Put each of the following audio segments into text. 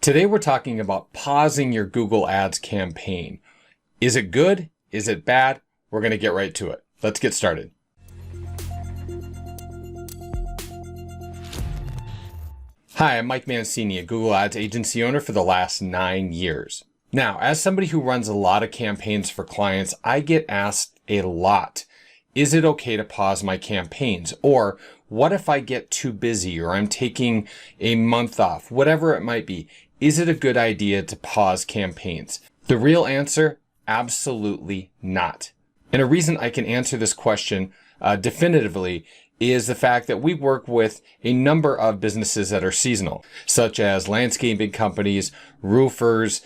Today we're talking about pausing your Google Ads campaign. Is it good? Is it bad? We're going to get right to it. Let's get started. Hi, I'm Mike Mancini, a Google Ads agency owner for the last 9 years. Now, as somebody who runs a lot of campaigns for clients, I get asked a lot, is it okay to pause my campaigns? Or what if I get too busy or I'm taking a month off, whatever it might be? Is it a good idea to pause campaigns? The real answer, absolutely not. And a reason I can answer this question definitively is the fact that we work with a number of businesses that are seasonal, such as landscaping companies, roofers,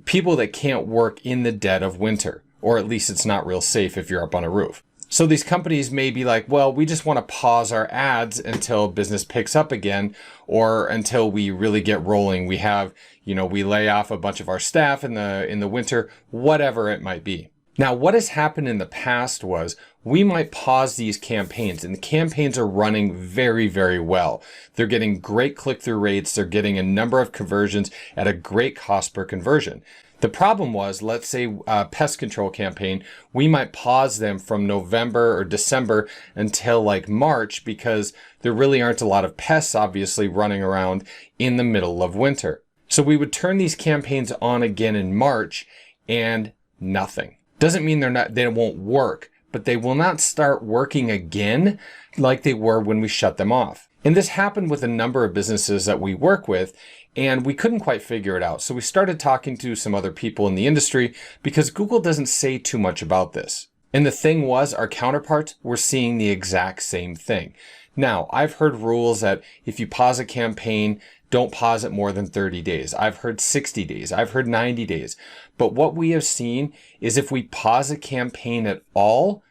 people that can't work in the dead of winter, or at least it's not real safe if you're up on a roof. So these companies may be like, well, we just want to pause our ads until business picks up again, or until we really get rolling. We have, we lay off a bunch of our staff in the winter, whatever it might be. Now, what has happened in the past was we might pause these campaigns, and the campaigns are running very, very well. They're getting great click-through rates. They're getting a number of conversions at a great cost per conversion. The problem was, let's say a pest control campaign, we might pause them from November or December until like March because there really aren't a lot of pests obviously running around in the middle of winter. So we would turn these campaigns on again in March and nothing. Doesn't mean they won't work, but they will not start working again like they were when we shut them off. And this happened with a number of businesses that we work with, and we couldn't quite figure it out. So we started talking to some other people in the industry because Google doesn't say too much about this. And the thing was, our counterparts were seeing the exact same thing. Now, I've heard rules that if you pause a campaign, don't pause it more than 30 days. I've heard 60 days. I've heard 90 days. But what we have seen is if we pause a campaign at all,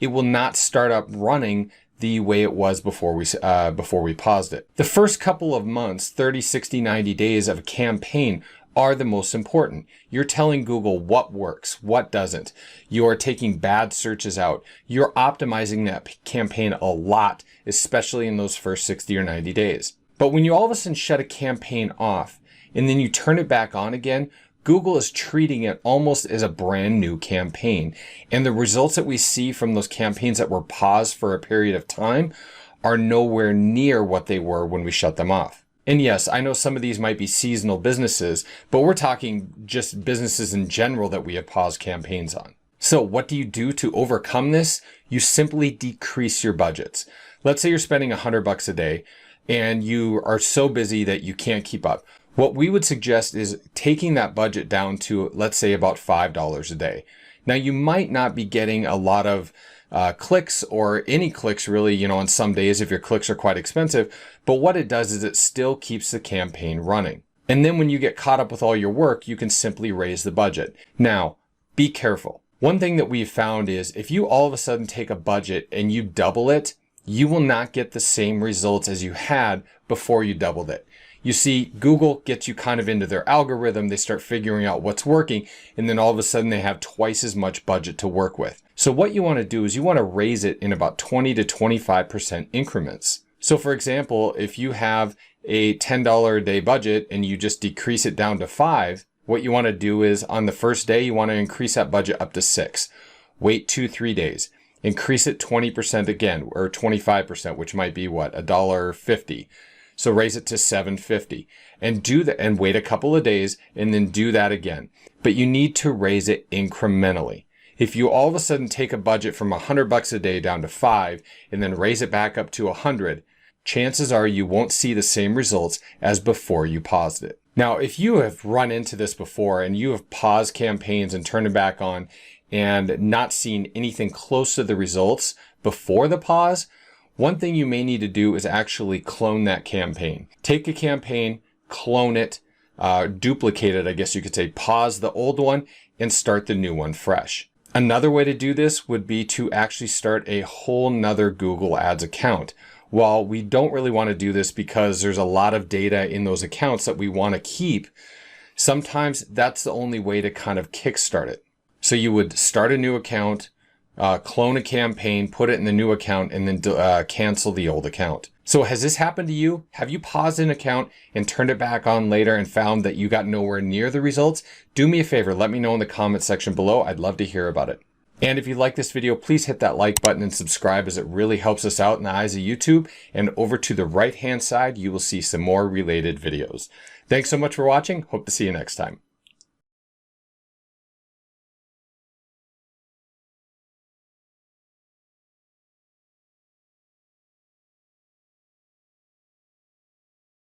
it will not start up running the way it was before we paused it. The first couple of months, 30, 60, 90 days of a campaign are the most important. You're telling Google what works, what doesn't. You are taking bad searches out. You're optimizing that campaign a lot, especially in those first 60 or 90 days. But when you all of a sudden shut a campaign off and then you turn it back on again, Google is treating it almost as a brand new campaign. And the results that we see from those campaigns that were paused for a period of time are nowhere near what they were when we shut them off. And yes, I know some of these might be seasonal businesses, but we're talking just businesses in general that we have paused campaigns on. So what do you do to overcome this? You simply decrease your budgets. Let's say you're spending $100 a day and you are so busy that you can't keep up. What we would suggest is taking that budget down to, let's say, about $5 a day. Now, you might not be getting a lot of clicks or any clicks really, on some days if your clicks are quite expensive. But what it does is it still keeps the campaign running. And then when you get caught up with all your work, you can simply raise the budget. Now, be careful. One thing that we've found is if you all of a sudden take a budget and you double it, you will not get the same results as you had before you doubled it. You see, Google gets you kind of into their algorithm. They start figuring out what's working, and then all of a sudden they have twice as much budget to work with. So what you want to do is you want to raise it in about 20 to 25% increments. So for example, if you have a $10 a day budget and you just decrease it down to $5, what you want to do is on the first day, you want to increase that budget up to $6. Wait 2-3 days. Increase it 20% again, or 25%, which might be what, $1.50. So raise it to $7.50 and do that and wait a couple of days and then do that again. But you need to raise it incrementally. If you all of a sudden take a budget from $100 a day down to $5 and then raise it back up to $100, chances are you won't see the same results as before you paused it. Now, if you have run into this before and you have paused campaigns and turned it back on and not seen anything close to the results before the pause, one thing you may need to do is actually clone that campaign. Take a campaign, clone it, duplicate it, I guess you could say, pause the old one and start the new one fresh. Another way to do this would be to actually start a whole nother Google Ads account. While we don't really want to do this because there's a lot of data in those accounts that we want to keep, sometimes that's the only way to kind of kickstart it. So you would start a new account, clone a campaign, put it in the new account, and then cancel the old account. So has this happened to you? Have you paused an account and turned it back on later and found that you got nowhere near the results? Do me a favor, let me know in the comment section below. I'd love to hear about it. And if you like this video, please hit that like button and subscribe, as it really helps us out in the eyes of YouTube. And over to the right hand side, you will see some more related videos. Thanks so much for watching. Hope to see you next time.